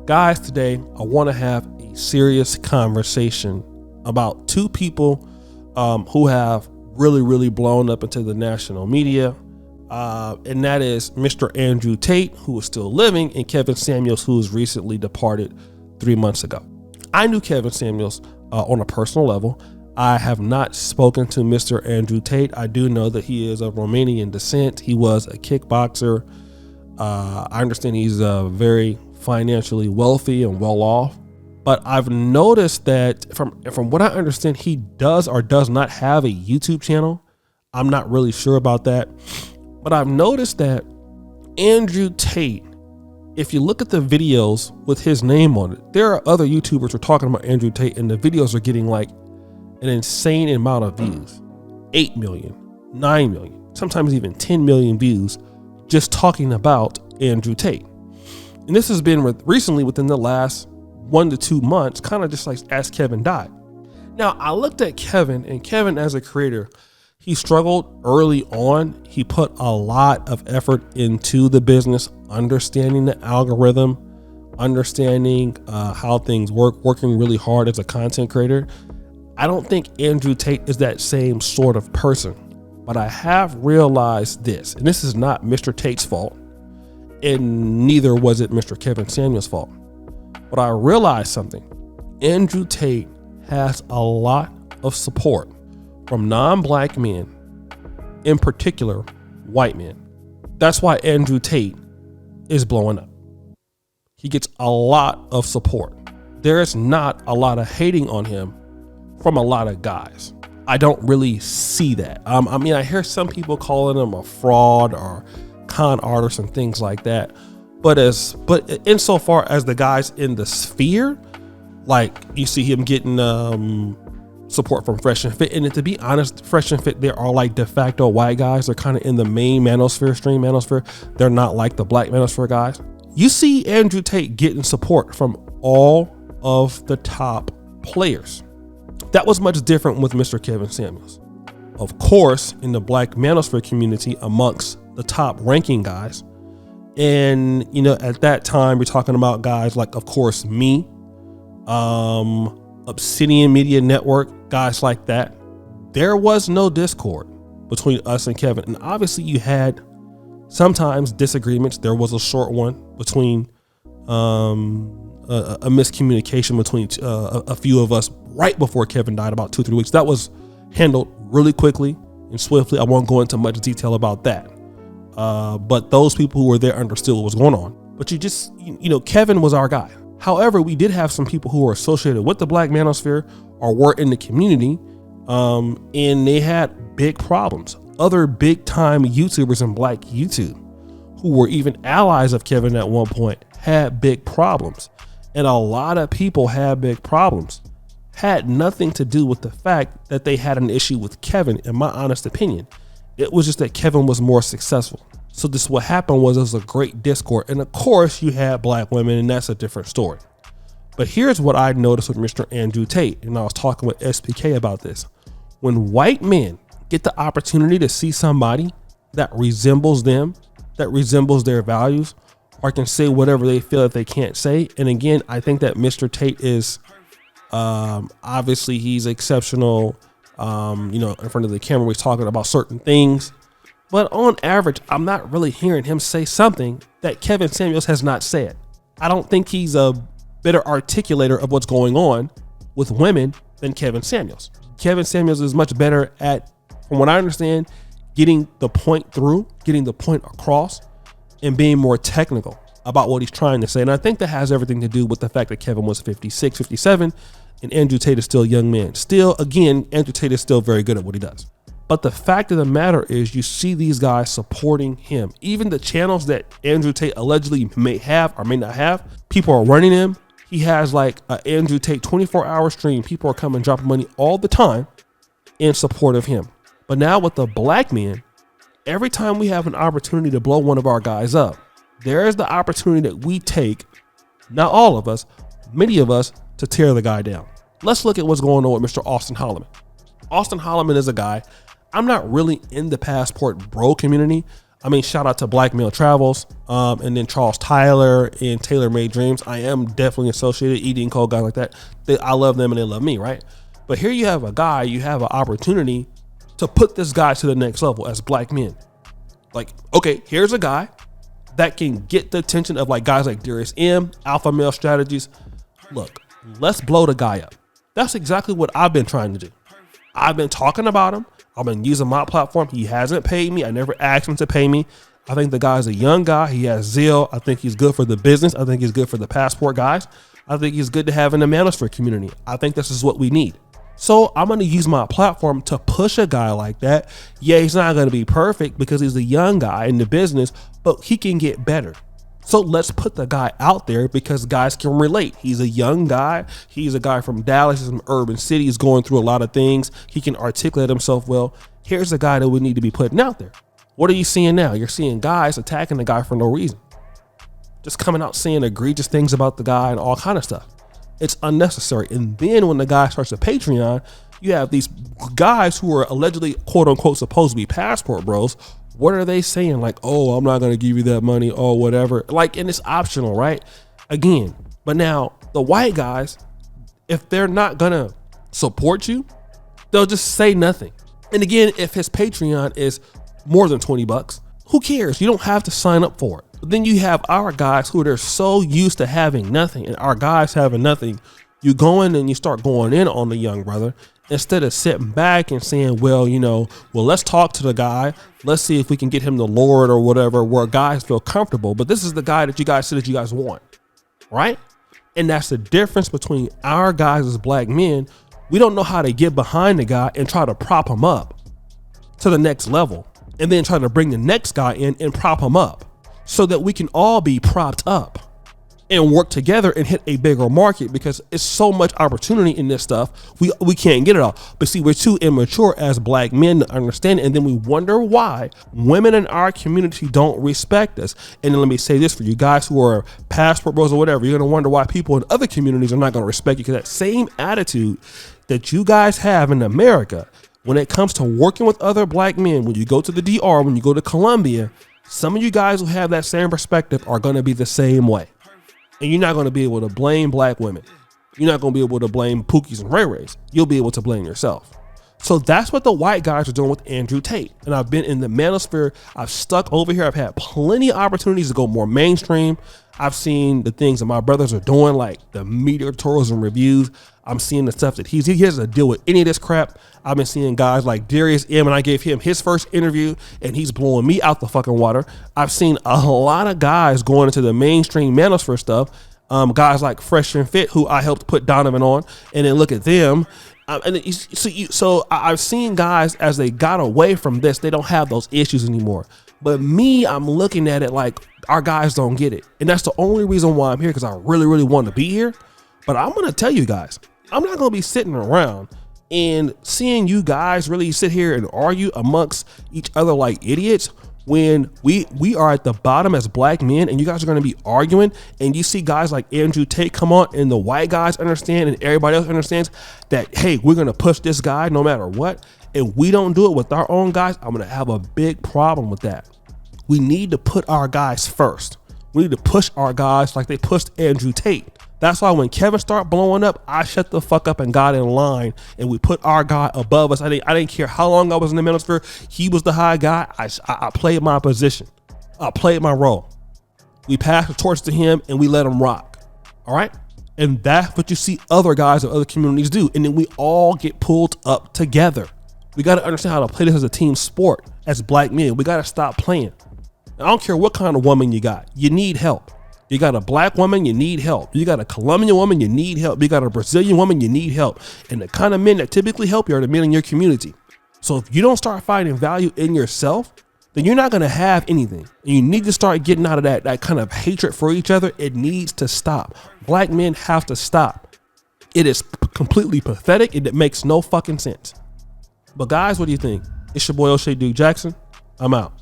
Guys, today I want to have a serious conversation about two people who have really blown up into the national media. And that is Mr. Andrew Tate, who is still living, and Kevin Samuels, who was recently departed 3 months ago. I knew Kevin Samuels on a personal level. I have not spoken to Mr. Andrew Tate. I do know that he is of Romanian descent. He was a kickboxer. I understand he's very financially wealthy and well off. But I've noticed that from what I understand, he does or does not have a YouTube channel. I'm not really sure about that. But I've noticed that Andrew Tate, if you look at the videos with his name on it, there are other YouTubers who are talking about Andrew Tate, and the videos are getting like an insane amount of views. 8 million, 9 million, sometimes even 10 million views just talking about Andrew Tate. And this has been recently within the last 1 to 2 months, kind of just like as Kevin died. Now, I looked at Kevin, and Kevin as a creator, he struggled early on. He put a lot of effort into the business, understanding the algorithm, understanding how things work, working really hard as a content creator. I don't think Andrew Tate is that same sort of person, but I have realized this, and this is not Mr. Tate's fault, and neither was it Mr. Kevin Samuels' fault. But I realized something. Andrew Tate has a lot of support from non-black men, in particular, white men. That's why Andrew Tate is blowing up. He gets a lot of support. There is not a lot of hating on him from a lot of guys. I don't really see that. I mean, I hear some people calling him a fraud or con artist and things like that. But insofar as the guys in the sphere, like you see him getting support from Fresh and Fit. And to be honest, Fresh and Fit, there are like de facto white guys. They're kind of in the main manosphere, stream manosphere. They're not like the black manosphere guys. You see Andrew Tate getting support from all of the top players. That was much different with Mr. Kevin Samuels. Of course, in the black manosphere community, amongst the top ranking guys. And, you know, at that time, we're talking about guys like, of course, me, Obsidian Media Network, guys like that. There was no discord between us and Kevin. And obviously you had sometimes disagreements. There was a short one between a miscommunication between a few of us right before Kevin died, about 2-3 weeks. That was handled really quickly and swiftly. I won't go into much detail about that. But those people who were there understood what was going on. But you know, Kevin was our guy. However, we did have some people who were associated with the black manosphere or were in the community, and they had big problems. Other big time YouTubers in black YouTube who were even allies of Kevin at one point had big problems. And a lot of people had big problems. Had nothing to do with the fact that they had an issue with Kevin, in my honest opinion. It was just that Kevin was more successful. So what happened was, it was a great discord. And of course you had black women, and that's a different story. But here's what I noticed with Mr. Andrew Tate. And I was talking with SPK about this. When white men get the opportunity to see somebody that resembles them, that resembles their values, or can say whatever they feel that they can't say. And again, I think that Mr. Tate is, obviously he's exceptional. You know, in front of the camera, we're talking about certain things, but on average, I'm not really hearing him say something that Kevin Samuels has not said. I don't think he's a better articulator of what's going on with women than Kevin Samuels. Kevin Samuels is much better at, from what I understand, getting the point through, getting the point across, and being more technical about what he's trying to say. And I think that has everything to do with the fact that Kevin was 56, 57, and Andrew Tate is still a young man. Still, again, Andrew Tate is still very good at what he does. But the fact of the matter is, you see these guys supporting him. Even the channels that Andrew Tate allegedly may have or may not have, people are running him. He has like an Andrew Tate 24-hour stream. People are coming, dropping money all the time in support of him. But now with the black men, every time we have an opportunity to blow one of our guys up, there is the opportunity that we take, not all of us, many of us, to tear the guy down. Let's look at what's going on with Mr. Austin Holloman. Austin Holloman is a guy, I'm not really in the Passport Bro community. I mean, shout out to Black Male Travels, and then Charles Tyler and Taylor Made Dreams. I am definitely associated, Eating Code, guys like that. I love them and they love me, right? But here you have a guy, you have an opportunity to put this guy to the next level as black men. Like, okay, here's a guy that can get the attention of like guys like Darius M, Alpha Male Strategies. Look, let's blow the guy up. That's exactly what I've been trying to do. I've been talking about him. I've been using my platform. He hasn't paid me. I never asked him to pay me. I think the guy's a young guy. He has zeal. I think he's good for the business. I think he's good for the passport guys. I think he's good to have in the manosphere community. I think this is what we need. So I'm going to use my platform to push a guy like that. Yeah, he's not going to be perfect because he's a young guy in the business, but he can get better. So let's put the guy out there because guys can relate. He's a young guy. He's a guy from Dallas, he's from urban cities, going through a lot of things. He can articulate himself well. Here's a guy that we need to be putting out there. What are you seeing now? You're seeing guys attacking the guy for no reason. Just coming out saying egregious things about the guy and all kind of stuff. It's unnecessary. And then when the guy starts a Patreon, you have these guys who are allegedly, quote unquote, supposed to be passport bros. What are they saying? Like, oh, I'm not going to give you that money or whatever. Like, and it's optional, right? Again, but now the white guys, if they're not going to support you, they'll just say nothing. And again, if his Patreon is more than $20, who cares? You don't have to sign up for it. But then you have our guys who are so used to having nothing, and our guys having nothing. You go in and you start going in on the young brother instead of sitting back and saying, well, let's talk to the guy. Let's see if we can get him the Lord or whatever, where guys feel comfortable. But this is the guy that you guys said that you guys want, right? And that's the difference between our guys as black men. We don't know how to get behind the guy and try to prop him up to the next level, and then try to bring the next guy in and prop him up so that we can all be propped up and work together and hit a bigger market, because it's so much opportunity in this stuff. We can't get it all. But see, we're too immature as black men to understand it. And then we wonder why women in our community don't respect us. And then let me say this for you guys who are passport bros or whatever, you're going to wonder why people in other communities are not going to respect you, because that same attitude that you guys have in America, when it comes to working with other black men, when you go to the DR, when you go to Colombia, some of you guys who have that same perspective are going to be the same way. And you're not going to be able to blame black women. You're not going to be able to blame Pookies and Ray Rays. You'll be able to blame yourself. So that's what the white guys are doing with Andrew Tate. And I've been in the manosphere. I've stuck over here. I've had plenty of opportunities to go more mainstream. I've seen the things that my brothers are doing, like the meteoric tourism reviews. I'm seeing the stuff that he doesn't deal with any of this crap. I've been seeing guys like Darius M, and I gave him his first interview and he's blowing me out the fucking water. I've seen a lot of guys going into the mainstream manosphere stuff. Guys like Fresh and Fit, who I helped put Donovan on, and then look at them. So I've seen guys, as they got away from this, they don't have those issues anymore. But me, I'm looking at it like our guys don't get it. And that's the only reason why I'm here, because I really, really want to be here. But I'm going to tell you guys, I'm not going to be sitting around and seeing you guys really sit here and argue amongst each other like idiots when we are at the bottom as black men, and you guys are going to be arguing, and you see guys like Andrew Tate come on, and the white guys understand and everybody else understands that, hey, we're going to push this guy no matter what. And we don't do it with our own guys. I'm going to have a big problem with that. We need to put our guys first. We need to push our guys like they pushed Andrew Tate. That's why when Kevin started blowing up, I shut the fuck up and got in line, and we put our guy above us. I didn't care how long I was in the manosphere. He was the high guy. I played my position. I played my role. We passed the torch to him and we let him rock. All right. And that's what you see other guys in other communities do. And then we all get pulled up together. We got to understand how to play this as a team sport as black men. We got to stop playing. I don't care what kind of woman you got. You need help. You got a black woman, you need help. You got a Colombian woman, you need help. You got a Brazilian woman, you need help. And the kind of men that typically help you are the men in your community. So if you don't start finding value in yourself, then you're not going to have anything. And you need to start getting out of that kind of hatred for each other. It needs to stop. Black men have to stop. It is completely pathetic, and it makes no fucking sense. But guys, what do you think? It's your boy O'Shea Duke Jackson. I'm out.